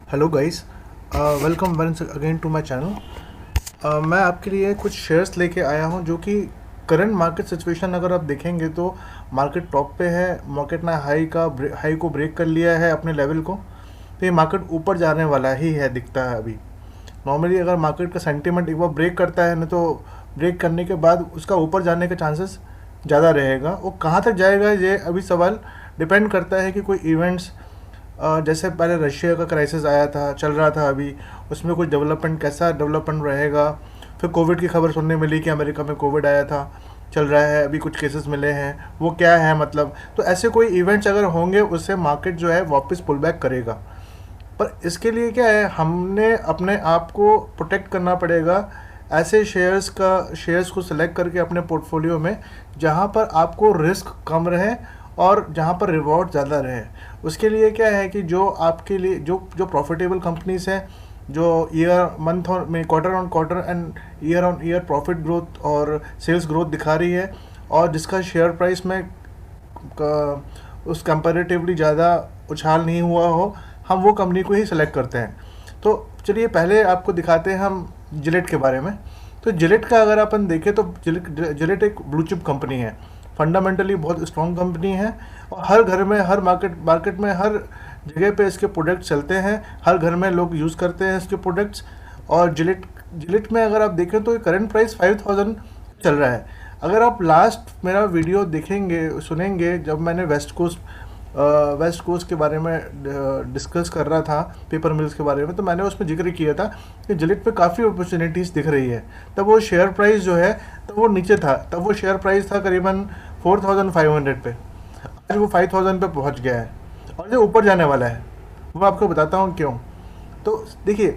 Hello guys, welcome once again to my channel. मैं आपके लिए कुछ शेयर्स लेके आया हूं जो कि करंट मार्केट सिचुएशन अगर आप देखेंगे तो मार्केट टॉप पे है। मार्केट ने हाई को ब्रेक कर लिया है अपने लेवल को। तो ये मार्केट ऊपर जाने वाला ही है, दिखता है अभी। नॉर्मली अगर मार्केट का सेंटीमेंट एक बार ब्रेक करता है ना, तो ब्रेक करने के बाद उसका ऊपर जाने का चांसेस ज़्यादा रहेगा। वो कहाँ तक जाएगा ये अभी सवाल डिपेंड करता है कि कोई इवेंट्स, जैसे पहले रशिया का क्राइसिस आया था, चल रहा था अभी, उसमें कुछ डेवलपमेंट, कैसा डेवलपमेंट रहेगा। फिर कोविड की खबर सुनने मिली कि अमेरिका में कोविड आया था, चल रहा है, अभी कुछ केसेस मिले हैं, वो क्या है मतलब। तो ऐसे कोई इवेंट्स अगर होंगे उससे मार्केट जो है वापस पुल बैक करेगा। पर इसके लिए क्या है, हमने अपने आप को प्रोटेक्ट करना पड़ेगा। ऐसे शेयर्स को सिलेक्ट करके अपने पोर्टफोलियो में, जहाँ पर आपको रिस्क कम रहे और जहाँ पर रिवॉर्ड ज़्यादा रहे। उसके लिए क्या है कि जो आपके लिए जो जो प्रॉफिटेबल कंपनीज हैं, जो ईयर मंथ और में quarter on quarter and year on year profit growth और सेल्स ग्रोथ दिखा रही है, और जिसका शेयर प्राइस में उस कंपैरेटिवली ज़्यादा उछाल नहीं हुआ हो, हम वो कंपनी को ही सिलेक्ट करते हैं। तो चलिए पहले आपको दिखाते हैं हम जिलेट के बारे में। तो जिलेट का अगर अपन देखें तो जिलेट एक ब्लू चिप कंपनी है, फंडामेंटली बहुत स्ट्रॉन्ग कंपनी है, और हर घर में, हर मार्केट में, हर जगह पे इसके प्रोडक्ट चलते हैं, हर घर में लोग यूज़ करते हैं इसके प्रोडक्ट्स। और जिलेट में अगर आप देखें तो करंट प्राइस 5000 चल रहा है। अगर आप लास्ट मेरा वीडियो देखेंगे, सुनेंगे, जब मैंने वेस्ट कोस्ट के बारे में डिस्कस कर रहा था, पेपर मिल्स के बारे में, तो मैंने उसमें जिक्र किया था कि जिलेट पे काफ़ी अपॉर्चुनिटीज़ दिख रही है। तब वो शेयर प्राइस जो है, तब वो नीचे था, तब वो शेयर प्राइस था करीबन 4500 पे। आज वो 5000 पे पहुंच गया है और ये ऊपर जाने वाला है। वो आपको बताता हूँ क्यों। तो देखिए,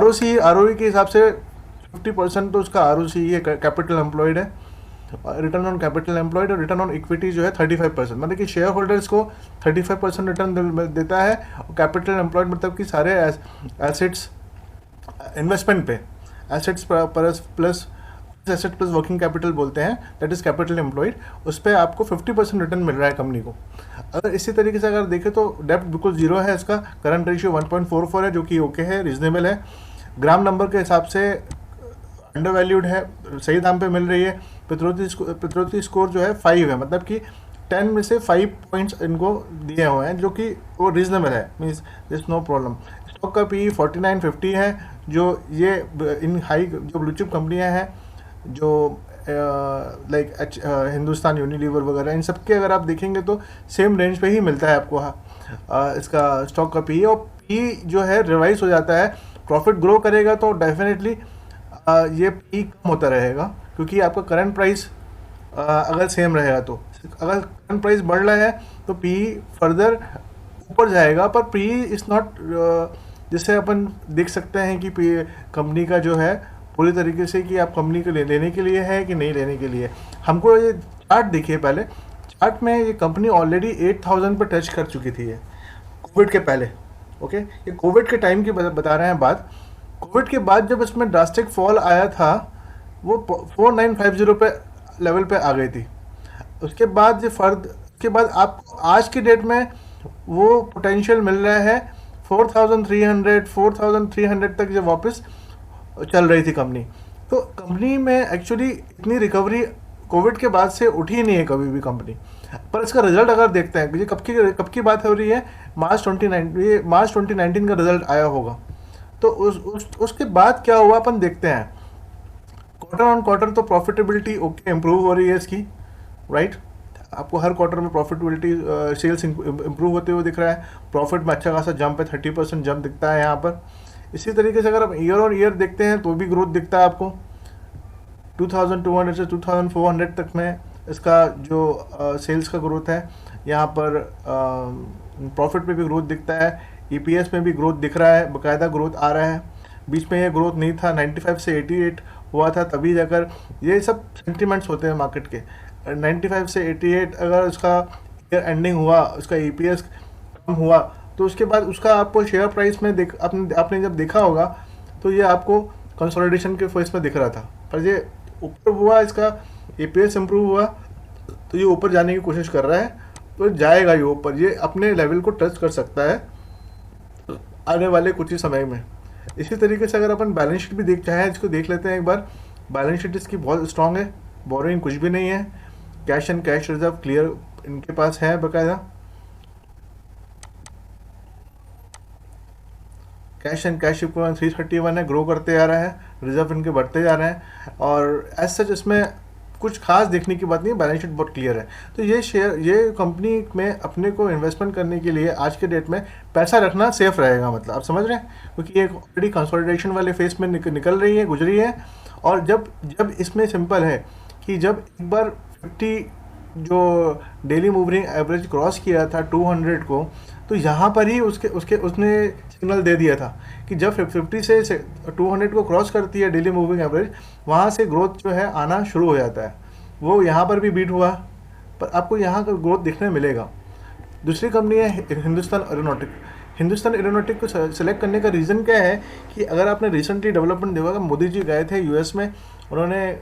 आर के हिसाब से 50% तो उसका आर है, कैपिटल एम्प्लॉयड है, रिटर्न ऑन कैपिटल एम्प्लॉयड, और रिटर्न ऑन इक्विटी जो है 35%, मतलब कि शेयर होल्डर्स को 35% रिटर्न देता है। और कैपिटल एम्प्लॉयड मतलब कि सारे एसेट्स, इन्वेस्टमेंट पे, assets plus asset plus working capital बोलते हैं, दैट इज कैपिटल एम्प्लॉयड। उस पर आपको 50% रिटर्न मिल रहा है कंपनी को। अगर इसी तरीके से अगर देखें तो डेप्ट बिल्कुल जीरो है, इसका करंट रेशियो 1.44 है, जो कि ओके है, रीजनेबल है। ग्राम नंबर के हिसाब से अंडर वैल्यूड है, सही दाम पे मिल रही है। पित्रोती स्कोर जो है 5 है, मतलब कि 10 में से 5 पॉइंट्स इनको दिए हुए हैं, जो कि वो रीजनेबल है, means this no problem. Stock का पी 4950 है। जो ये इन हाई जो ब्लू चिप कंपनियाँ हैं, जो लाइक हिंदुस्तान यूनिलीवर वगैरह, इन सब के अगर आप देखेंगे तो सेम रेंज पे ही मिलता है आपको। इसका स्टॉक का पी, और पी जो है रिवाइज हो जाता है। प्रॉफिट ग्रो करेगा तो डेफिनेटली ये पी कम होता रहेगा, क्योंकि आपका करंट प्राइस अगर सेम रहेगा तो, अगर करंट प्राइस बढ़ रहा है तो पी फर्दर ऊपर जाएगा। पर पी इज़ नॉट, जिससे अपन देख सकते हैं कि पी कंपनी का जो है पूरी तरीके से कि आप कंपनी को लेने के लिए है कि नहीं लेने के लिए। हमको ये चार्ट देखिए पहले। चार्ट में ये कंपनी ऑलरेडी 8000 पर टच कर चुकी थी, ये कोविड के पहले। ओके, ये कोविड के टाइम की बता रहे हैं बात। कोविड के बाद जब इसमें ड्रास्टिक फॉल आया था, वो 4950 पे लेवल पे आ गई थी। उसके बाद आप आज की डेट में वो पोटेंशियल मिल रहा है 4300 तक, जब वापस चल रही थी कंपनी। तो कंपनी में एक्चुअली इतनी रिकवरी कोविड के बाद से उठी ही नहीं है कभी भी कंपनी। पर इसका रिजल्ट अगर देखते हैं, ये कब की बात हो रही है, मार्च 2019 का रिजल्ट आया होगा। तो उसके बाद क्या हुआ अपन देखते हैं। क्वार्टर ऑन क्वार्टर तो प्रॉफिटेबिलिटी ओके इम्प्रूव हो रही है इसकी, राइट। आपको हर क्वार्टर में प्रॉफिटेबिलिटी, सेल्स इम्प्रूव होते हुए दिख रहा है। प्रॉफिट में अच्छा खासा जंप है, 30% जंप दिखता है यहाँ पर। इसी तरीके से अगर आप ईयर ऑन ईयर देखते हैं तो भी ग्रोथ दिखता है आपको। 2200 से 2400 तक में इसका जो सेल्स का ग्रोथ है। यहाँ पर प्रॉफिट पे भी ग्रोथ दिखता है, ईपीएस में भी ग्रोथ दिख रहा है, बकायदा ग्रोथ आ रहा है। बीच में ये ग्रोथ नहीं था, 95 से 88 हुआ था, तभी जाकर ये सब सेंटिमेंट्स होते हैं मार्केट के। 95 से 88 अगर उसका ईयर एंडिंग हुआ, उसका ईपीएस कम हुआ, तो उसके बाद उसका आपको शेयर प्राइस में आपने जब देखा होगा तो ये आपको कंसोलिडेशन के फेस में दिख रहा था। पर ये ऊपर हुआ, इसका ईपीएस इम्प्रूव हुआ, तो ये ऊपर जाने की कोशिश कर रहा है, तो जाएगा ये ऊपर, ये अपने लेवल को टच कर सकता है। आने वाले कुछ ही समय में। इसी तरीके से अगर अपन बैलेंस शीट भी देख चाहें, इसको देख लेते हैं एक बार। बैलेंस शीट इसकी बहुत स्ट्रांग है, बोरोइंग कुछ भी नहीं है, cash and cash reserve clear इनके पास है बकायदा। कैश एंड कैश इक्विवेलेंट 331 है, ग्रो करते जा रहा है, रिजर्व इनके बढ़ते जा रहे हैं, और एज सच इसमें कुछ खास देखने की बात नहीं है, बैलेंस शीट बहुत क्लियर है। तो ये शेयर, ये कंपनी में अपने को इन्वेस्टमेंट करने के लिए आज के डेट में पैसा रखना सेफ रहेगा, मतलब आप समझ रहे हैं, क्योंकि ये ऑलरेडी कंसोलिडेशन वाले फेस में निकल रही है, गुजरी है। और जब जब इसमें सिंपल है कि जब एक बार 50 जो डेली मूविंग एवरेज क्रॉस किया था 200 को, तो यहाँ पर ही उसके उसके उसने सिग्नल दे दिया था कि जब 50 से 200 को क्रॉस करती है डेली मूविंग एवरेज, वहाँ से ग्रोथ जो है आना शुरू हो जाता है। वो यहाँ पर भी बीट हुआ, पर आपको यहाँ का ग्रोथ देखने मिलेगा। दूसरी कंपनी है हिंदुस्तान एरोनॉटिक। हिंदुस्तान एरोनॉटिक को सेलेक्ट करने का रीज़न क्या है कि अगर आपने रिसेंटली डेवलपमेंट देखा, मोदी जी गए थे यूएस में, उन्होंने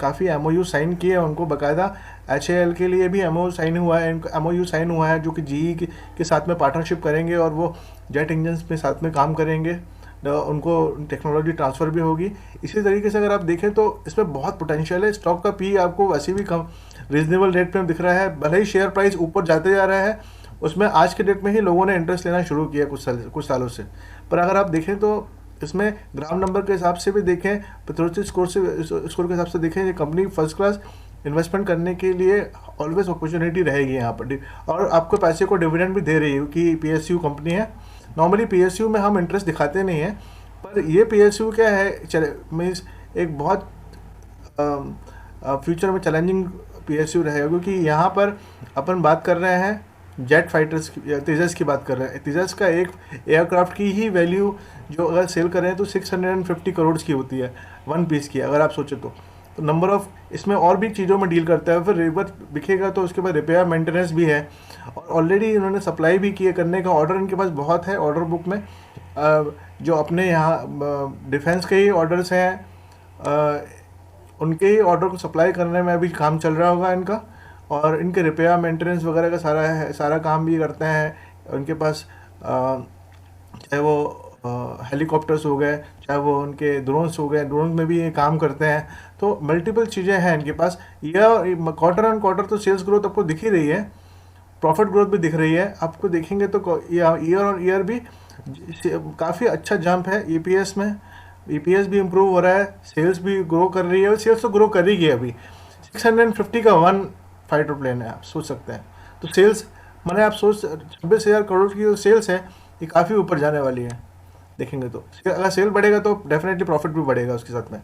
काफ़ी एमओयू साइन किए, उनको बाकायदा एचएएल के लिए भी एमओयू साइन हुआ है, एमओयू साइन हुआ है जो कि जीई के साथ में पार्टनरशिप करेंगे और वो जेट इंजन्स में साथ में काम करेंगे, उनको टेक्नोलॉजी ट्रांसफ़र भी होगी। इसी तरीके से अगर आप देखें तो इसमें बहुत पोटेंशियल है। स्टॉक का पी आपको वैसे भी कम रीजनेबल रेट में दिख रहा है, भले ही शेयर प्राइस ऊपर जाते जा रहा है, उसमें आज के डेट में ही लोगों ने इंटरेस्ट लेना शुरू किया कुछ सालों से। पर अगर आप देखें तो इसमें ग्राम नंबर के हिसाब से भी देखें, पेट्रोल स्कोर के हिसाब से देखें, ये कंपनी फर्स्ट क्लास इन्वेस्टमेंट करने के लिए ऑलवेज अपॉर्चुनिटी रहेगी यहाँ पर। और आपको पैसे को डिविडेंड भी दे रही है, क्योंकि पीएसयू कंपनी है। नॉर्मली पीएसयू में हम इंटरेस्ट दिखाते नहीं हैं, पर ये पीएसयू क्या है, चले मीन्स एक बहुत फ्यूचर में चैलेंजिंग पीएसयू रहेगा, क्योंकि यहाँ पर अपन बात कर रहे हैं जेट फाइटर्स की, तेजस की बात कर रहे हैं। तेजस का एक एयरक्राफ्ट की ही वैल्यू जो अगर सेल कर रहे हैं तो 650 करोड़ की होती है, वन पीस की, अगर आप सोचें तो नंबर ऑफ इसमें और भी चीज़ों में डील करता है। फिर रिवर बिकेगा तो उसके बाद रिपेयर मेंटेनेंस भी है, और ऑलरेडी इन्होंने सप्लाई भी किए, करने का ऑर्डर इनके पास बहुत है ऑर्डर बुक में। जो अपने यहाँ डिफेंस के ही ऑर्डर्स हैं, उनके ही ऑर्डर को सप्लाई करने में अभी काम चल रहा होगा इनका, और इनके रिपेयर मेंटेनेंस वगैरह का सारा काम भी करते हैं। उनके पास चाहे वो हेलीकॉप्टर्स हो गए, चाहे वो उनके ड्रोन्स हो गए, ड्रोन में भी ये काम करते हैं। तो मल्टीपल चीज़ें हैं इनके पास। ईयर क्वार्टर ऑन क्वार्टर तो सेल्स ग्रोथ आपको दिख ही रही है, प्रॉफिट ग्रोथ भी दिख रही है आपको। देखेंगे तो ईयर ऑन ईयर भी काफ़ी अच्छा जंप है ईपीएस में, ईपीएस भी इम्प्रूव हो रहा है, सेल्स भी ग्रो कर रही है, और सेल्स तो ग्रो कर ही गई अभी। 650 का वन फाइटर प्लेन है, आप सोच सकते हैं। तो सेल्स मैंने आप सोच 26,000 करोड़ की जो सेल्स है, ये काफ़ी ऊपर जाने वाली है। देखेंगे तो अगर सेल बढ़ेगा तो डेफिनेटली प्रॉफिट भी बढ़ेगा उसके साथ में।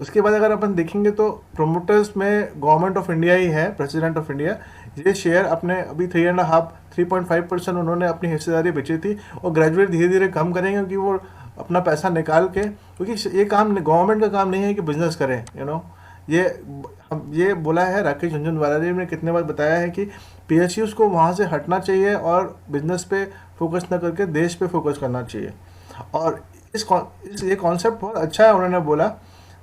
उसके बाद अगर अपन देखेंगे तो प्रोमोटर्स में गवर्नमेंट ऑफ इंडिया ही है, प्रेसिडेंट ऑफ इंडिया। ये शेयर अपने अभी 3.5% उन्होंने अपनी हिस्सेदारी बेची थी, और ग्रेजुएट धीरे धीरे कम करेंगे, क्योंकि वो अपना पैसा निकाल के, क्योंकि ये काम गवर्नमेंट का काम नहीं है कि बिजनेस करें, ये बोला है राकेश झुनझुनवाला जी ने कितने बार बताया है कि पीएसयूज़ को वहाँ से हटना चाहिए और बिजनेस पे फोकस ना करके देश पे फोकस करना चाहिए। और ये कॉन्सेप्ट बहुत अच्छा है उन्होंने बोला।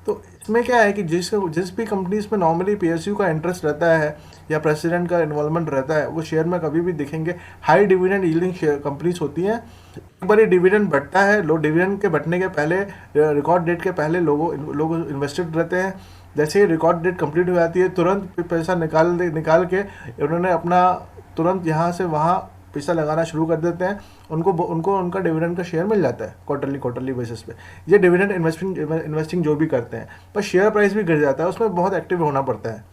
तो इसमें क्या है कि जिस भी कंपनीज में नॉर्मली पीएसयू का इंटरेस्ट रहता है या प्रेसिडेंट का इन्वॉल्वमेंट रहता है, वो शेयर में कभी भी दिखेंगे high dividend yielding share companies होती हैं। एक बार ये डिविडेंड बढ़ता है, लो डिविडेंड के बढ़ने के पहले, रिकॉर्ड डेट के पहले लोग इन्वेस्टेड रहते हैं। जैसे ही रिकॉर्ड डेट कंप्लीट हो जाती है, तुरंत पैसा निकाल के उन्होंने अपना तुरंत यहाँ से वहाँ पैसा लगाना शुरू कर देते हैं। उनको उनका डिविडेंड का शेयर मिल जाता है क्वार्टरली बेसिस पे। ये डिविडेंड इन्वेस्टिंग जो भी करते हैं, पर शेयर प्राइस भी गिर जाता है, उसमें बहुत एक्टिव होना पड़ता है।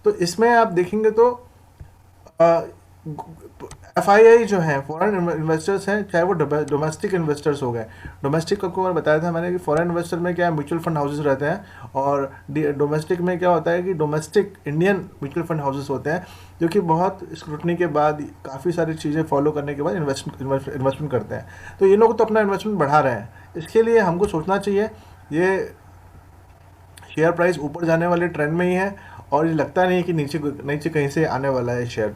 तो इसमें आप देखेंगे तो एफआईआई जो है फॉरेन इन्वेस्टर्स हैं, चाहे वो डोमेस्टिक इन्वेस्टर्स हो गए। डोमेस्टिक को बताया था मैंने कि फॉरेन इन्वेस्टर में क्या है, म्यूचुअल फंड हाउसेस रहते हैं, और डोमेस्टिक में क्या होता है कि domestic Indian mutual fund houses होते हैं, जो कि बहुत स्क्रूटनी के बाद, काफ़ी सारी चीज़ें फॉलो करने के बाद इन्वेस्टमेंट करते हैं। तो ये लोग तो अपना इन्वेस्टमेंट बढ़ा रहे हैं। इसके लिए हमको सोचना चाहिए, ये शेयर प्राइस ऊपर जाने वाले ट्रेंड में ही है, और ये लगता नहीं है कि नीचे कहीं से आने वाला है शेयर,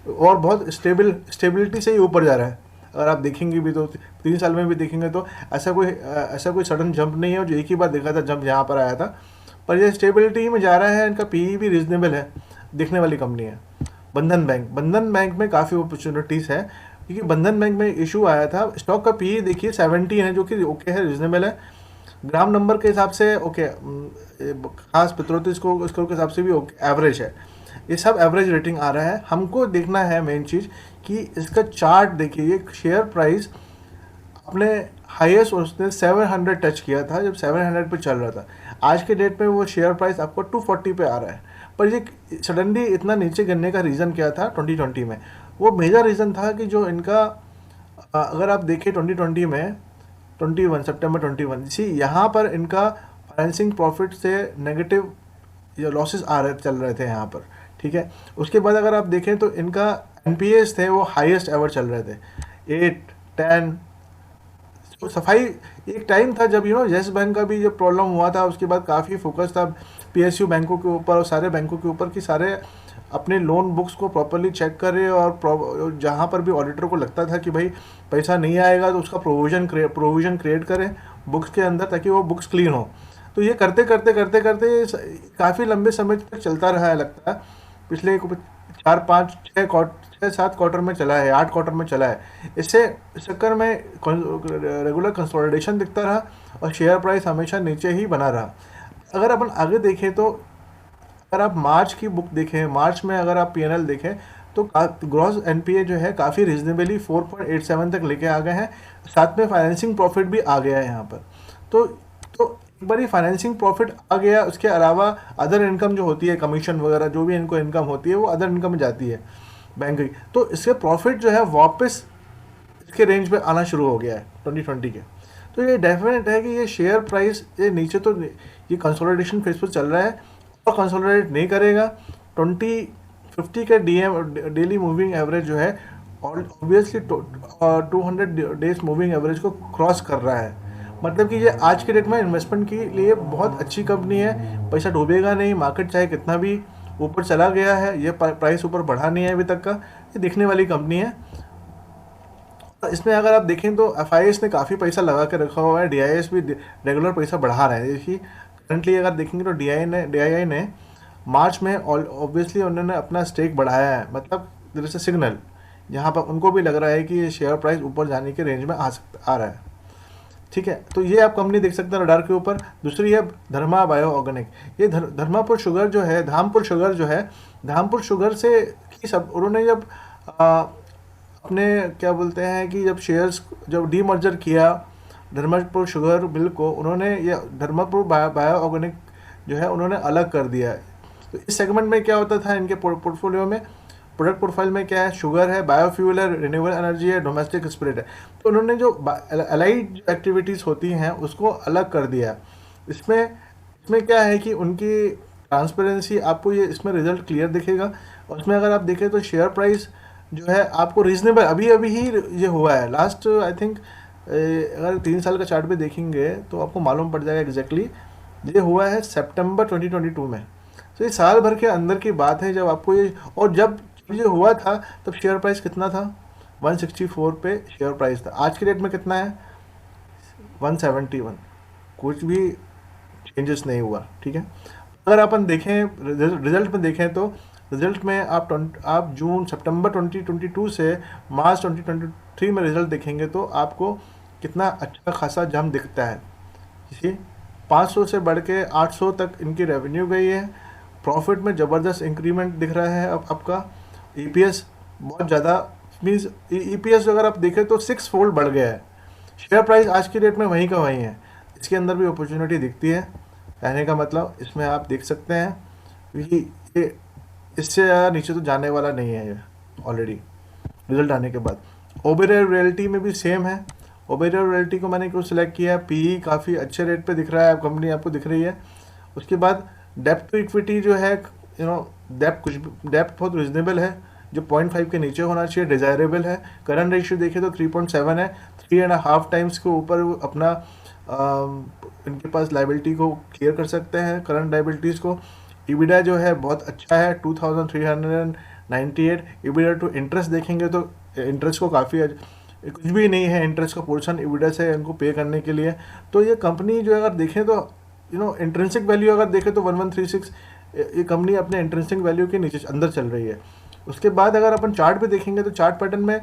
और बहुत स्टेबिलिटी से ही ऊपर जा रहा है। अगर आप देखेंगे भी तो 3 साल में भी देखेंगे तो ऐसा कोई सडन जंप नहीं है, जो एक ही बार देखा था जंप यहाँ पर आया था, पर ये स्टेबिलिटी में जा रहा है। इनका पीई भी रीजनेबल है, देखने वाली कंपनी है। बंधन बैंक में काफ़ी अपॉर्चुनिटीज़ है, क्योंकि बंधन बैंक में इशू आया था। स्टॉक का पीई देखिए 70 है, जो कि ओके है, रिजनेबल है। ग्राम नंबर के हिसाब से ओके, खास पित्रोती स्कोर स्कोर के हिसाब से भी ओके, एवरेज है। ये सब एवरेज रेटिंग आ रहा है। हमको देखना है मेन चीज़ कि इसका चार्ट देखिए, ये शेयर प्राइस अपने हाईएस्ट उसने 700 टच किया था जब 700 पे चल रहा था। आज के डेट में वो शेयर प्राइस आपको 240 पे आ रहा है। पर ये सडनली इतना नीचे गिरने का रीज़न क्या था 2020 में? वो मेजर रीज़न था कि जो इनका अगर आप देखें 2020 में 21 सितंबर 21 इसी यहाँ पर इनका फाइनेंसिंग प्रॉफिट से नेगेटिव या लॉसेस आ रहे चल रहे थे यहाँ पर, ठीक है। उसके बाद अगर आप देखें तो इनका एनपीएस थे वो हाईएस्ट एवर चल रहे थे, 8 10। तो सफाई, एक टाइम था जब येस बैंक का भी जब प्रॉब्लम हुआ था, उसके बाद काफ़ी फोकस था पीएसयू बैंकों के ऊपर और सारे बैंकों के ऊपर कि सारे अपने लोन बुक्स को प्रॉपरली चेक करें, और जहाँ पर भी ऑडिटर को लगता था कि भाई पैसा नहीं आएगा तो उसका प्रोविज़न क्रिएट करें बुक्स के अंदर, ताकि वो बुक्स क्लीन हो। तो ये करते करते करते करते काफ़ी लंबे समय तक चलता रहा है, लगता है पिछले 4 5 6 7 क्वार्टर में चला है, 8 क्वार्टर में चला है। इससे इस चक्कर में रेगुलर कंसोलिडेशन दिखता रहा और शेयर प्राइस हमेशा नीचे ही बना रहा। अगर अपन आगे देखें तो अगर आप मार्च की बुक देखें, मार्च में अगर आप पीएनएल देखें तो ग्रॉस एनपीए जो है काफ़ी रिजनेबली 4.87 तक लेके आ गए हैं। साथ में फाइनेंसिंग प्रॉफिट भी आ गया है यहाँ पर। तो एक बार फाइनेंसिंग प्रॉफिट आ गया, उसके अलावा अदर इनकम जो होती है, कमीशन वगैरह जो भी इनको इनकम होती है वो अदर इनकम में जाती है बैंक की, तो इसके प्रॉफिट जो है वापस इसके रेंज पे आना शुरू हो गया है 2020 के। तो ये डेफिनेट है कि ये शेयर प्राइस ये नीचे तो ये कंसोलिडेशन फेज पर चल रहा है और कंसोलिडेट नहीं करेगा। 2050 का डेली मूविंग एवरेज जो है ऑब्वियसली 200 डेज मूविंग एवरेज को क्रॉस कर रहा है। मतलब कि ये आज के डेट में इन्वेस्टमेंट के लिए बहुत अच्छी कंपनी है, पैसा डूबेगा नहीं, मार्केट चाहे कितना भी ऊपर चला गया है, ये प्राइस ऊपर बढ़ा नहीं है अभी तक का, ये दिखने वाली कंपनी है। इसमें अगर आप देखें तो एफआईएस ने काफ़ी पैसा लगा के रखा हुआ है, डीआईएस भी रेगुलर पैसा बढ़ा रहे हैं। देखिए करंटली अगर देखेंगे तो डीआईआई ने मार्च में ऑब्वियसली उन्होंने अपना स्टेक बढ़ाया है, मतलब देयर इज अ सिग्नल यहाँ पर उनको भी लग रहा है कि ये शेयर प्राइस ऊपर जाने के रेंज में आ रहा है, ठीक है। तो ये आप कंपनी देख सकते हैं रडार के ऊपर। दूसरी है धर्मा बायो ऑर्गेनिक। ये धर्मापुर शुगर जो है, धामपुर शुगर जो है, धामपुर शुगर से की सब उन्होंने जब अपने क्या बोलते हैं कि जब शेयर्स जब डीमर्जर किया धर्मापुर शुगर मिल को, उन्होंने ये धर्मापुर बायो ऑर्गेनिक जो है उन्होंने अलग कर दिया है। तो इस सेगमेंट में क्या होता था इनके पोर्टफोलियो में, प्रोडक्ट प्रोफाइल में क्या है, शुगर है, बायोफ्यूल है, रिन्यूएबल एनर्जी है, डोमेस्टिक स्पिरिट है। तो उन्होंने जो अलाइड एक्टिविटीज़ होती हैं उसको अलग कर दिया। इसमें क्या है कि उनकी ट्रांसपेरेंसी आपको ये इसमें रिजल्ट क्लियर दिखेगा। और उसमें अगर आप देखें तो शेयर प्राइस जो है आपको रीजनेबल अभी ही ये हुआ है। लास्ट आई थिंक अगर 3 साल का चार्ट भी देखेंगे तो आपको मालूम पड़ जाएगा एग्जैक्टली ये हुआ है सितंबर 2022 में। तो ये साल भर के अंदर की बात है जब आपको ये, और जब ये हुआ था तब शेयर प्राइस कितना था, 164 पे शेयर प्राइस था। आज की डेट में कितना है, 171। कुछ भी चेंजेस नहीं हुआ, ठीक है। अगर अपन देखें रिजल्ट में देखें तो रिजल्ट में आप जून सितंबर 2022 से मार्च 2023 में रिजल्ट देखेंगे तो आपको कितना अच्छा खासा जंप दिखता है। इसी 500 से बढ़ के 800 तक इनकी रेवेन्यू गई है। प्रॉफिट में ज़बरदस्त इंक्रीमेंट दिख रहा है। अब आपका ईपीएस बहुत ज़्यादा मीन्स ईपीएस अगर आप देखें तो 6 फोल्ड बढ़ गया है। शेयर प्राइस आज की डेट में वहीं का वहीं है। इसके अंदर भी अपॉर्चुनिटी दिखती है, कहने का मतलब इसमें आप देख सकते हैं कि ये इससे ज़्यादा नीचे तो जाने वाला नहीं है ये ऑलरेडी रिजल्ट आने के बाद। ओबेरॉय रियल्टी में भी सेम है। ओबेरॉय रियल्टी को मैंने क्यों सिलेक्ट किया, पीई काफ़ी अच्छे रेट पे दिख रहा है, कंपनी आपको दिख रही है। उसके बाद डेप्थ टू इक्विटी जो है डेप्थ बहुत रिजनेबल है, जो 0.5 के नीचे होना चाहिए, डिज़ायरेबल है। करंट रेशियो देखें तो 3.7 है, 3.5 टाइम्स के ऊपर अपना इनके पास लाइबिलिटी को क्लियर कर सकते हैं, करंट लाइबिलिटीज़ को। ईबिडा जो है बहुत अच्छा है, 2398। ईबिडा टू इंटरेस्ट देखेंगे तो इंटरेस्ट को काफ़ी कुछ भी नहीं है इंटरेस्ट का पोर्शन ईबिडा से इनको पे करने के लिए। तो ये कंपनी जो अगर देखें तो इंट्रिंसिक वैल्यू अगर देखें तो 1136, ये कंपनी अपने इंट्रिंसिक वैल्यू के नीचे अंदर चल रही है। उसके बाद अगर अपन चार्ट पे देखेंगे तो चार्ट पैटर्न में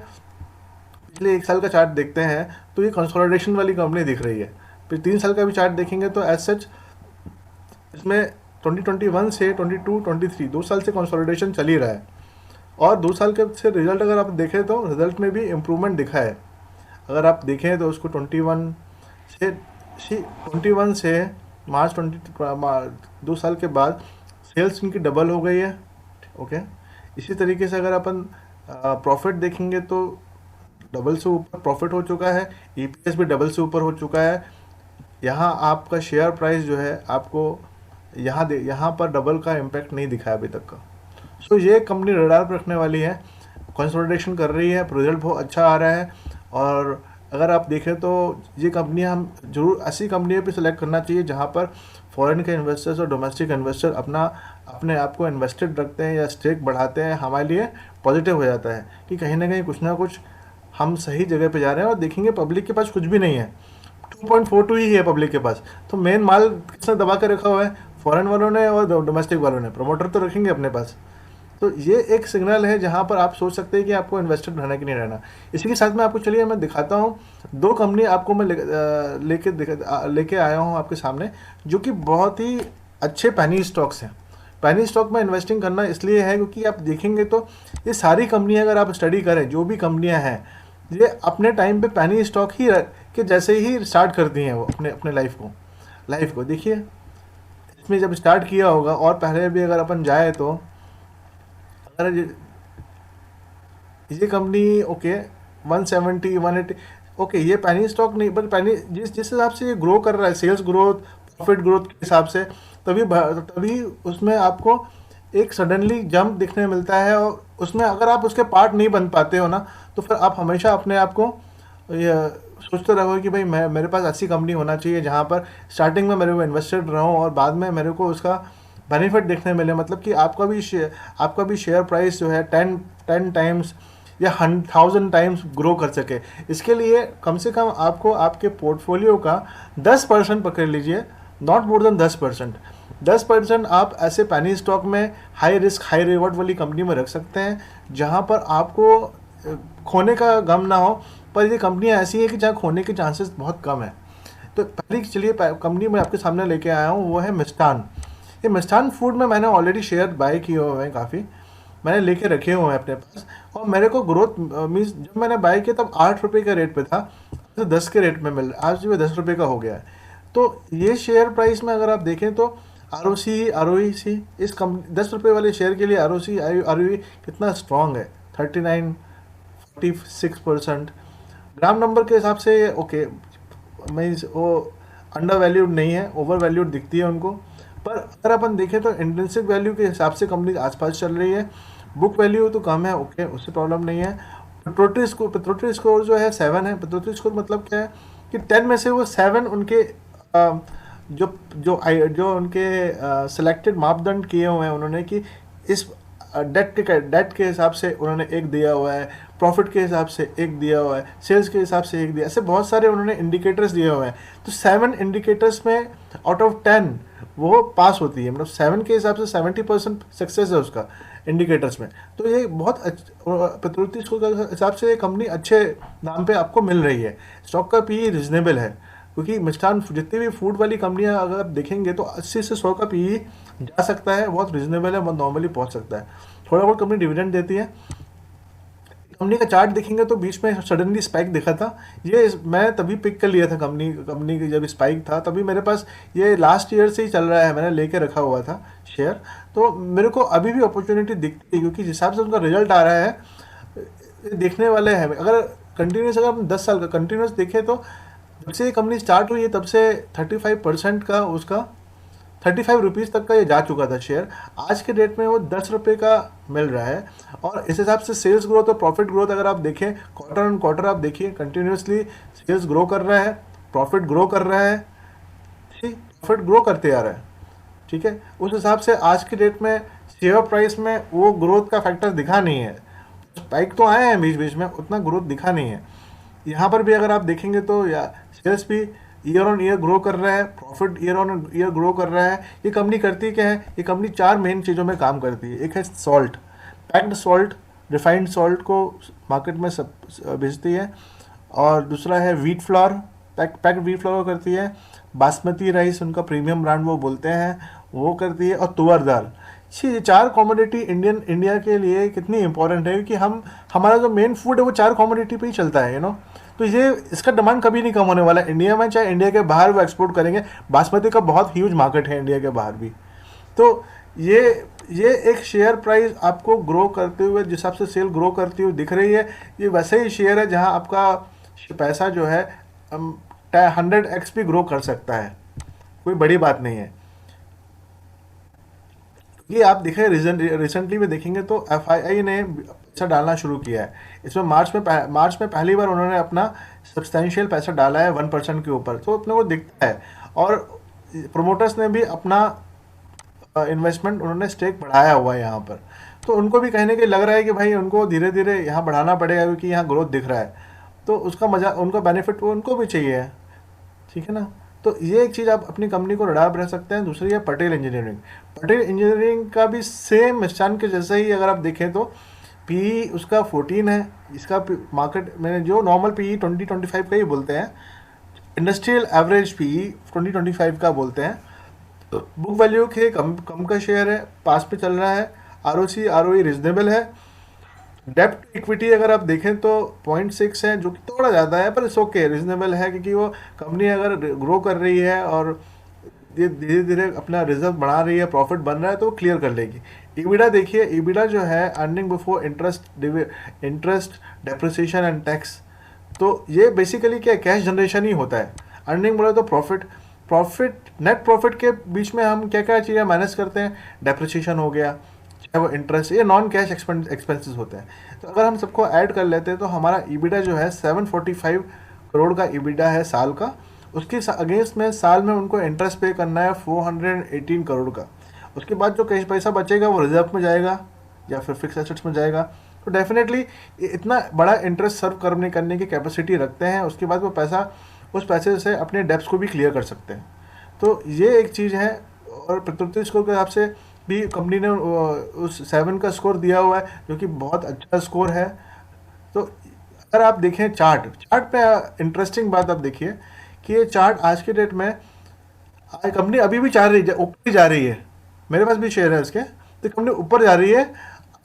पिछले 1 साल का चार्ट देखते हैं तो ये कंसोलिडेशन वाली कंपनी दिख रही है। फिर 3 साल का भी चार्ट देखेंगे तो एज सच इसमें 2021 से 22 23 2 साल से कंसोलिडेशन चल ही रहा है। और 2 साल के से रिजल्ट अगर आप देखें तो रिजल्ट में भी इम्प्रूवमेंट दिखा है। अगर आप देखें तो उसको 21 से मार्च 2 साल के बाद सेल्स इनकी डबल हो गई है। ओके, इसी तरीके से अगर अपन प्रॉफिट देखेंगे तो डबल से ऊपर प्रॉफिट हो चुका है, ईपीएस भी डबल से ऊपर हो चुका है। यहाँ आपका शेयर प्राइस जो है आपको यहाँ पर डबल का इम्पैक्ट नहीं दिखा है अभी तक का। सो ये कंपनी रडार पर रखने वाली है, कंसोलिडेशन कर रही है, रिजल्ट बहुत अच्छा आ रहा है। और अगर आप देखें तो ये कंपनियां हम जरूर ऐसी कंपनियों पे सिलेक्ट करना चाहिए जहां पर फॉरेन के इन्वेस्टर्स और डोमेस्टिक इन्वेस्टर अपने आप को इन्वेस्टेड रखते हैं या स्टेक बढ़ाते हैं। हमारे लिए पॉजिटिव हो जाता है कि कहीं ना कुछ हम सही जगह पे जा रहे हैं। और देखेंगे पब्लिक के पास कुछ भी नहीं है, 2.42 ही है पब्लिक के पास। तो मेन माल किसने दबा के रखा हुआ है? फॉरेन वालों ने और डोमेस्टिक वालों ने। प्रमोटर तो रखेंगे अपने पास। तो ये एक सिग्नल है जहां पर आप सोच सकते हैं कि आपको इन्वेस्टेड रहना कि नहीं रहना। इसी के साथ में आपको चलिए मैं दिखाता हूँ 2 कंपनी आपको मैं लेके आया हूँ आपके सामने, जो कि बहुत ही अच्छे पैनी स्टॉक्स हैं। पैनी स्टॉक में इन्वेस्टिंग करना इसलिए है क्योंकि आप देखेंगे तो ये सारी कंपनियां अगर आप स्टडी करें, जो भी कंपनियां हैं ये अपने टाइम पे पैनी स्टॉक ही के जैसे ही स्टार्ट करती हैं वो अपने अपने लाइफ को देखिए। इसमें जब स्टार्ट किया होगा और पहले भी अगर अपन जाए तो अगर ये कंपनी ओके 170 180 ओके, ये पैनी स्टॉक नहीं, पर पैनी जिस हिसाब से ये ग्रो कर रहा है, सेल्स ग्रोथ प्रॉफिट ग्रोथ के हिसाब से, तभी उसमें आपको एक सडनली जंप दिखने मिलता है। और उसमें अगर आप उसके पार्ट नहीं बन पाते हो ना, तो फिर आप हमेशा अपने आप को ये सोचते रहोगे कि भाई मेरे पास ऐसी कंपनी होना चाहिए जहाँ पर स्टार्टिंग में मेरे को इन्वेस्टेड रहूँ और बाद में मेरे को उसका बेनिफिट देखने मिले। मतलब कि आपका भी शेयर प्राइस जो है 10 टाइम्स या 1000 टाइम्स ग्रो कर सके। इसके लिए कम से कम आपको आपके पोर्टफोलियो का 10% पकड़ लीजिए, नॉट मोर देन 10%। 10% आप ऐसे पैनी स्टॉक में हाई रिस्क हाई रिवॉर्ड वाली कंपनी में रख सकते हैं जहां पर आपको खोने का गम ना हो। पर ये कंपनियां ऐसी है कि जहां खोने के चांसेस बहुत कम है। तो पहली चलिए कंपनी मैं आपके सामने लेके आया हूँ, वो है मिष्ठान। ये मिष्ठान फूड में मैंने ऑलरेडी शेयर बाय किए हुए हैं, काफ़ी मैंने लेके रखे हुए हैं अपने पास। और मेरे को ग्रोथ मीन्स जब मैंने बाय किया तब 8 रुपये का रेट पे था, तो 10 के रेट में मिल आज जो 10 रुपये का हो गया है। तो ये शेयर प्राइस में अगर आप देखें तो ROC इस कंपनी 10 रुपये वाले शेयर के लिए ROE कितना स्ट्रॉन्ग है, 39-46%। ग्राम नंबर के हिसाब से ओके मीन्स वो अंडर वैल्यूड नहीं है, ओवर वैल्यूड दिखती है उनको। पर अगर अपन देखें तो इंट्रिंसिक वैल्यू के हिसाब से कंपनी आसपास चल रही है। बुक वैल्यू तो कम है, ओके उससे प्रॉब्लम नहीं है। पेट्रोटरी स्कोर जो है 7 है। पेट्रोटरी स्कोर मतलब क्या है कि 10 में से वो 7 उनके जो उनके सिलेक्टेड मापदंड किए हुए हैं उन्होंने कि इस डेट के हिसाब से उन्होंने एक दिया हुआ है, प्रॉफिट के हिसाब से एक दिया हुआ है, सेल्स के हिसाब से एक दिया, ऐसे बहुत सारे उन्होंने इंडिकेटर्स दिए हुए हैं। तो 7 इंडिकेटर्स में आउट ऑफ 10 वो पास होती है, मतलब 7 के हिसाब से 70% सक्सेस है उसका इंडिकेटर्स में। तो ये बहुत पेट्रोल स्कोर के हिसाब से ये कंपनी अच्छे दाम पे आपको मिल रही है। स्टॉक का पी रिजनेबल है क्योंकि मिष्ठान जितनी भी फूड वाली कंपनियां अगर आप देखेंगे तो 80 से 100 का पी जा सकता है, बहुत रिजनेबल है, बहुत नॉर्मली पहुंच सकता है। थोड़ा बहुत कंपनी डिविडेंड देती है। कंपनी का चार्ट देखेंगे तो बीच में सडनली स्पाइक दिखा था, ये मैं तभी पिक कर लिया था। कंपनी की जब स्पाइक था तभी मेरे पास, ये लास्ट ईयर से ही चल रहा है, मैंने लेके रखा हुआ था शेयर। तो मेरे को अभी भी अपॉर्चुनिटी दिखती है क्योंकि जिस हिसाब से उनका रिजल्ट आ रहा है देखने वाले हैं। अगर कंटिन्यूस अगर हम 10 साल का कंटिन्यूस देखें तो जब से ये कंपनी स्टार्ट हुई है तब से 35% का उसका 35 रुपीज़ तक का ये जा चुका था शेयर। आज के डेट में वो 10 रुपये का मिल रहा है। और इस हिसाब से सेल्स ग्रोथ और प्रॉफिट ग्रोथ अगर आप देखें क्वार्टर ऑन क्वार्टर, आप देखिए कंटिन्यूसली सेल्स ग्रो कर रहा है, प्रॉफिट ग्रो कर रहा है, ठीक, प्रॉफिट ग्रो करते आ रहा है, ठीक है। उस हिसाब से आज की डेट में शेयर प्राइस में वो ग्रोथ का फैक्टर दिखा नहीं है। स्पाइक तो आए हैं बीच बीच में, उतना ग्रोथ दिखा नहीं है। यहाँ पर भी अगर आप देखेंगे तो या सेल्स भी ईयर ऑन ईयर ग्रो कर रहा है, profit year on year grow कर रहा है। ये कंपनी करती क्या है, ये कंपनी 4 मेन चीज़ों में काम करती है। एक है salt, packed salt, refined salt को मार्केट में सब बेचती है। और दूसरा है wheat flour, packed wheat flour करती है। बासमती राइस उनका प्रीमियम ब्रांड वो बोलते हैं, वो करती है। और तुअर दाल। ये चार कॉमोडिटी इंडिया के लिए कितनी इंपॉर्टेंट है, क्योंकि हमारा जो मेन फूड है वो चार कॉमोडिटी पे ही चलता है, तो ये इसका डिमांड कभी नहीं कम होने वाला है इंडिया में, चाहे इंडिया के बाहर वो एक्सपोर्ट करेंगे। बासमती का बहुत ह्यूज मार्केट है इंडिया के बाहर भी। तो ये ये एक शेयर प्राइस आपको ग्रो करते हुए, जिस हिसाब से सेल ग्रो करती हुई दिख रही है, ये वैसे ही शेयर है जहां आपका पैसा जो है 100x भी ग्रो कर सकता है, कोई बड़ी बात नहीं है। ये आप देखें रिसेंटली में देखेंगे तो एफआईआई ने पैसा डालना शुरू किया है। इसमें मार्च में पहली बार उन्होंने अपना सब्सटेंशियल पैसा डाला है 1% के ऊपर, तो अपने को दिखता है। और प्रोमोटर्स ने भी अपना इन्वेस्टमेंट, उन्होंने स्टेक बढ़ाया हुआ है यहाँ पर। तो उनको भी कहने के लग रहा है कि भाई उनको धीरे धीरे यहाँ बढ़ाना पड़ेगा, क्योंकि यहाँ ग्रोथ दिख रहा है, तो उसका मजा, उनका बेनिफिट वो उनको भी चाहिए, ठीक है ना। तो ये एक चीज़ आप अपनी कंपनी को रडार रह सकते हैं। दूसरी है पटेल इंजीनियरिंग। पटेल इंजीनियरिंग का भी सेम मिष्ठान के जैसा ही अगर आप देखें तो पी उसका 14 है। इसका मार्केट में जो नॉर्मल पी 20-25 का ही बोलते हैं, इंडस्ट्रियल एवरेज पी 20-25 का बोलते हैं। तो बुक वैल्यू के कम कम का शेयर है, पास पे चल रहा है। आरओसी आरओई रिजनेबल है। डेप्ट इक्विटी अगर आप देखें तो 0.6 है, जो कि थोड़ा ज़्यादा है, पर इट्स ओके, रिजनेबल है, क्योंकि वो कंपनी अगर ग्रो कर रही है और धीरे धीरे अपना रिजर्व बढ़ा रही है, प्रॉफिट बन रहा है, तो वो क्लियर कर लेगी। ईबिडा देखिए, ईबिडा जो है earning before interest depreciation and tax, तो ये बेसिकली क्या, कैश जनरेशन ही होता है। अर्निंग बोले तो प्रॉफिट नेट प्रॉफिट के बीच में हम क्या क्या चीज़ें मैनेज करते हैं, डेप्रिसिएशन हो गया, चाहे वो इंटरेस्ट, ये नॉन कैश एक्सपेंसेस होते हैं। तो अगर हम सबको ऐड कर लेते हैं तो हमारा ईबिडा जो है 745 करोड़ का ईबिडा है साल का। उसके अगेंस्ट में साल में उनको इंटरेस्ट पे करना है 418 करोड़ का। उसके बाद जो कैश पैसा बचेगा वो रिजर्व में जाएगा या फिर फिक्स एसेट्स में जाएगा। तो डेफिनेटली इतना बड़ा इंटरेस्ट सर्व करने की कैपेसिटी रखते हैं। उसके बाद वो पैसा, उस पैसे से अपने डेब्ट्स को भी क्लियर कर सकते हैं। तो ये एक चीज़ है। और प्रकृति स्कोर के हिसाब से भी कंपनी ने उस 7 का स्कोर दिया हुआ है, जो कि बहुत अच्छा स्कोर है। तो अगर आप देखें चार्ट पे इंटरेस्टिंग बात आप देखिए कि ये चार्ट आज के डेट में कंपनी अभी भी ऊपर ही जा रही है। मेरे पास भी शेयर है इसके, तो कंपनी ऊपर जा रही है,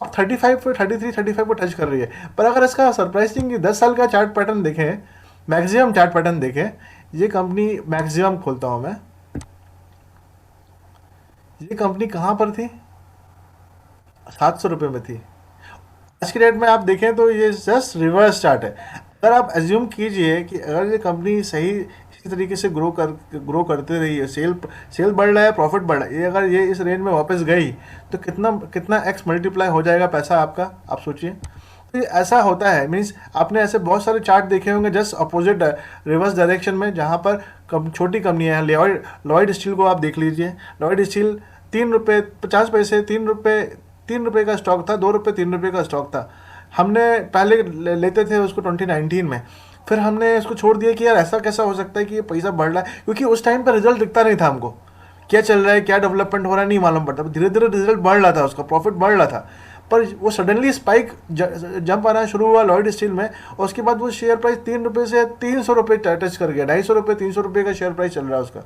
अब 35 पे 33-35 को टच कर रही है। पर अगर इसका सरप्राइजिंग 10 साल का चार्ट पैटर्न देखें, मैक्सिमम चार्ट पैटर्न देखें, ये कंपनी मैक्सिमम खोलता हूँ मैं, ये कंपनी कहाँ पर थी, 700 रुपये में थी। आज की डेट में आप देखें तो ये जस्ट रिवर्स चार्ट है। अगर आप एज्यूम कीजिए कि अगर ये कंपनी सही इसी तरीके से ग्रो करते रही है, सेल बढ़ रहा है, प्रॉफिट बढ़ रहा है, ये अगर ये इस रेंज में वापस गई तो कितना कितना एक्स मल्टीप्लाई हो जाएगा पैसा आपका, आप सोचिए। तो ये ऐसा होता है, मीन्स आपने ऐसे बहुत सारे चार्ट देखे होंगे जस्ट अपोजिट रिवर्स डायरेक्शन में, जहाँ पर छोटी कंपनियाँ हैं। लॉयड स्टील को आप देख लीजिए। लॉयड स्टील 3 रुपये 50 पैसे, 3 रुपये का स्टॉक था, 2 रुपये 3 रुपये का स्टॉक था। हमने पहले लेते थे उसको 2019 में, फिर हमने इसको छोड़ दिया कि यार ऐसा कैसा हो सकता है कि ये पैसा बढ़ रहा है, क्योंकि उस टाइम पर रिजल्ट दिखता नहीं था हमको, क्या चल रहा है, क्या डेवलपमेंट हो रहा है, नहीं मालूम पड़ता। धीरे धीरे रिजल्ट बढ़ रहा था, उसका प्रॉफिट बढ़ रहा था, पर वो सडनली स्पाइक जंप आना शुरू हुआ लॉयड स्टील में। और उसके बाद वो शेयर प्राइस 3 रुपये से 300 रुपये टच कर गया, 250 रुपये 300 रुपये का शेयर प्राइस चल रहा है उसका।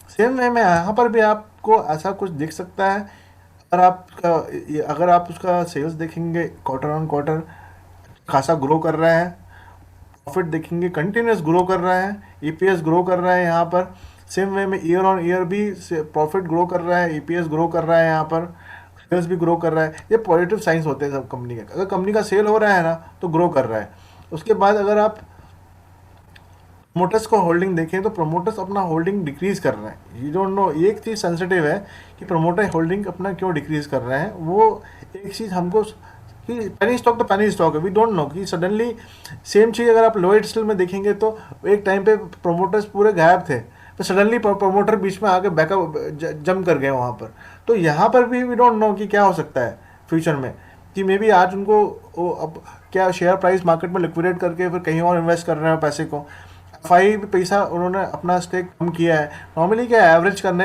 सेम वे में यहाँ पर भी आपको ऐसा कुछ दिख सकता है। अगर आप उसका सेल्स देखेंगे क्वार्टर ऑन क्वार्टर खासा ग्रो कर रहा है, प्रॉफिट देखेंगे कंटिन्यूस ग्रो कर रहा है, ईपीएस ग्रो कर रहा है यहाँ पर। सेम वे में ईयर ऑन ईयर भी प्रॉफिट ग्रो कर रहा है, ईपीएस ग्रो कर रहा है यहाँ पर, सेल्स भी ग्रो कर रहा है। ये पॉजिटिव साइंस होते हैं सब कंपनी के। अगर कंपनी का सेल हो रहा है ना तो ग्रो कर रहा है। उसके बाद अगर आप प्रमोटर्स को होल्डिंग देखें तो प्रमोटर्स अपना होल्डिंग डिक्रीज कर रहे हैं। यू डोंट नो, ये एक चीज़ सेंसिटिव है कि प्रमोटर होल्डिंग अपना क्यों डिक्रीज कर रहे हैं। वो एक चीज़ हमको कि पेनी स्टॉक तो पेनी स्टॉक है, वी डोंट नो कि सडनली सेम चीज़ अगर आप लॉयड स्टील में देखेंगे तो एक टाइम पे प्रमोटर्स पूरे गायब थे, तो सडनली प्रमोटर बीच में आके बैकअप जंप कर गए वहाँ पर। तो यहाँ पर भी वी डोंट नो कि क्या हो सकता है फ्यूचर में, कि मे बी आज उनको वो अब क्या शेयर प्राइस मार्केट में लिक्विडेट करके फिर कहीं और इन्वेस्ट कर रहे हैं पैसे को। फाइव पैसा उन्होंने अपना स्टेक कम किया है। नॉर्मली क्या एवरेज करने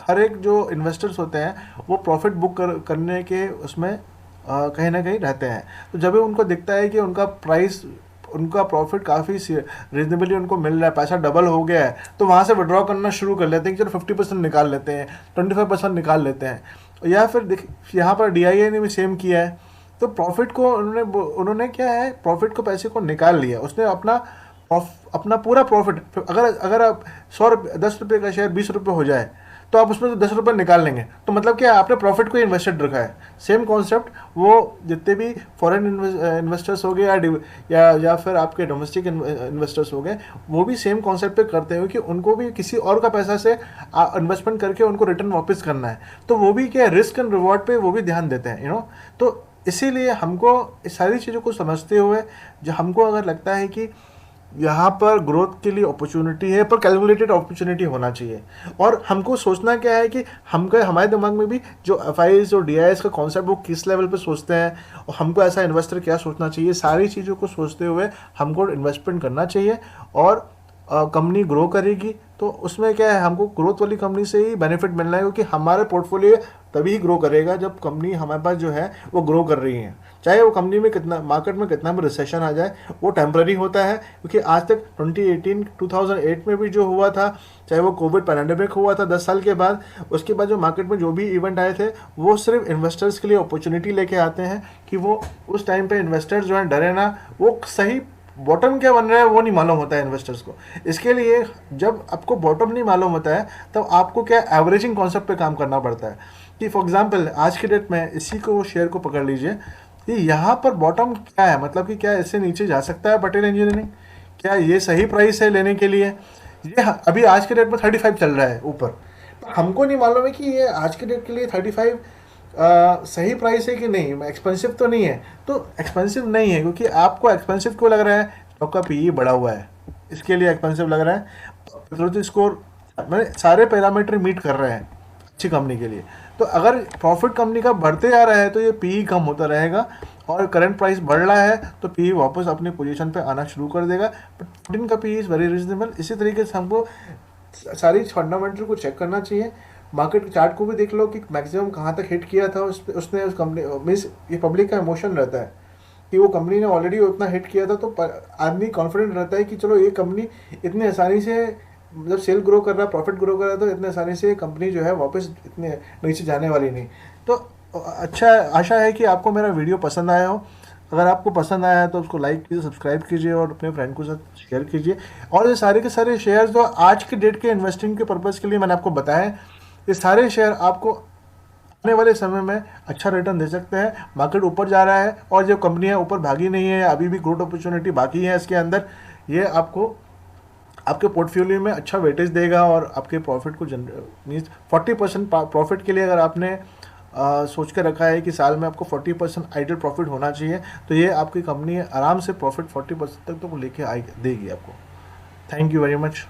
हर एक जो इन्वेस्टर्स होते हैं वो प्रॉफिट बुक करने के उसमें कहीं ना कहीं रहते हैं। तो जब भी उनको दिखता है कि उनका प्रॉफिट काफ़ी रिजनेबली उनको मिल रहा है, पैसा डबल हो गया है, तो वहाँ से विड्रॉ करना शुरू कर लेते हैं कि चलो 50% निकाल लेते हैं, 25% निकाल लेते हैं। या फिर देख, यहाँ पर DIA ने भी सेम किया है। तो प्रॉफिट को उन्होंने क्या है, प्रॉफिट को, पैसे को निकाल लिया उसने, अपना पूरा प्रॉफिट। अगर अगर आप 100 रुपये, 10 रुपये का शेयर 20 रुपये हो जाए, तो आप उसमें तो 10 रुपये निकाल लेंगे, तो मतलब क्या है, आपने प्रॉफिट को इन्वेस्टेड रखा है। सेम कॉन्सेप्ट वो जितने भी फॉरेन इन्वेस्टर्स हो गए या फिर आपके डोमेस्टिक इन्वेस्टर्स हो गए, वो भी सेम कॉन्सेप्ट पे करते हैं कि उनको भी किसी और का पैसा से इन्वेस्टमेंट करके उनको रिटर्न वापस करना है। तो वो भी क्या, रिस्क एंड रिवॉर्ड पे वो भी ध्यान देते हैं, तो इसीलिए हमको इस सारी चीज़ों को समझते हुए, जो हमको अगर लगता है कि यहाँ पर ग्रोथ के लिए अपॉर्चुनिटी है, पर कैलकुलेटेड अपॉर्चुनिटी होना चाहिए। और हमको सोचना क्या है कि हमारे दिमाग में भी जो FIs और DIs का कॉन्सेप्ट वो किस लेवल पे सोचते हैं, और हमको ऐसा इन्वेस्टर क्या सोचना चाहिए, सारी चीज़ों को सोचते हुए हमको इन्वेस्टमेंट करना चाहिए। और कंपनी ग्रो करेगी तो उसमें क्या है, हमको ग्रोथ वाली कंपनी से ही बेनिफिट मिलना है, क्योंकि हमारा पोर्टफोलियो तभी ग्रो करेगा जब कंपनी हमारे पास जो है वो ग्रो कर रही है। चाहे वो कंपनी में मार्केट में कितना भी रिसेशन आ जाए, वो टेम्पररी होता है। क्योंकि आज तक 2008 में भी जो हुआ था, चाहे वो कोविड पैंडेमिक हुआ था 10 साल के बाद, उसके बाद जो मार्केट में जो भी इवेंट आए थे, वो सिर्फ इन्वेस्टर्स के लिए अपॉर्चुनिटी लेके आते हैं कि वो उस टाइम पे इन्वेस्टर्स जो है डरे ना, वो सही बॉटम क्या बन रहा है वो नहीं मालूम होता है इन्वेस्टर्स को। इसके लिए जब आपको बॉटम नहीं मालूम होता है, तब आपको क्या, एवरेजिंग कॉन्सेप्ट पे काम करना पड़ता है। कि फॉर एग्जांपल आज की डेट में इसी को शेयर को पकड़ लीजिए कि यहाँ पर बॉटम क्या है, मतलब कि क्या इससे नीचे जा सकता है पटेल इंजीनियरिंग, क्या ये सही प्राइस है लेने के लिए। ये अभी आज के डेट में 35 चल रहा है ऊपर, पर हमको नहीं मालूम है कि ये आज के डेट के लिए 35 सही प्राइस है कि नहीं, एक्सपेंसिव तो नहीं है। तो एक्सपेंसिव नहीं है, क्योंकि आपको एक्सपेंसिव क्यों लग रहा है, आपका PE बढ़ा हुआ है, इसके लिए एक्सपेंसिव लग रहा है। प्रोबेबिलिटी स्कोर मैंने सारे पैरामीटर मीट कर रहे हैं अच्छी कंपनी के लिए। तो अगर प्रॉफिट कंपनी का बढ़ते जा रहा है तो ये PE कम होता रहेगा, और करंट प्राइस बढ़ रहा है तो PE वापस अपनी पोजीशन पे आना शुरू कर देगा। बट इनका PE इज़ वेरी रीजनेबल। इसी तरीके से हमको सारी फंडामेंटल को चेक करना चाहिए। मार्केट चार्ट को भी देख लो कि मैक्सिमम कहाँ तक हिट किया था उसने, उस कंपनी मीन्स ये पब्लिक का इमोशन रहता है कि वो कंपनी ने ऑलरेडी उतना हिट किया था, तो आदमी कॉन्फिडेंट रहता है कि चलो ये कंपनी इतने आसानी से, जब सेल ग्रो कर रहा है, प्रॉफिट ग्रो कर रहा है, तो इतने आसानी से कंपनी जो है वापस इतने नीचे जाने वाली नहीं। तो अच्छा, आशा है कि आपको मेरा वीडियो पसंद आया हो। अगर आपको पसंद आया है तो उसको लाइक कीजिए, सब्सक्राइब कीजिए और अपने फ्रेंड को साथ शेयर कीजिए। और ये सारे के सारे शेयर्स जो आज के डेट के इन्वेस्टिंग के पर्पज़ के लिए मैंने आपको बताया, ये सारे शेयर आपको आने वाले समय में अच्छा रिटर्न दे सकते हैं। मार्केट ऊपर जा रहा है और जो कंपनियां ऊपर भागी नहीं है, अभी भी ग्रोथ अपॉर्चुनिटी बाकी है इसके अंदर, ये आपको आपके पोर्टफोलियो में अच्छा वेटेज देगा और आपके प्रॉफिट को मीन्स 40% प्रॉफिट के लिए अगर आपने सोच के रखा है कि साल में आपको 40% आइडल प्रॉफिट होना चाहिए, तो ये आपकी कंपनी आराम से प्रॉफिट 40% तक तो लेके देगी आपको। Thank you very much.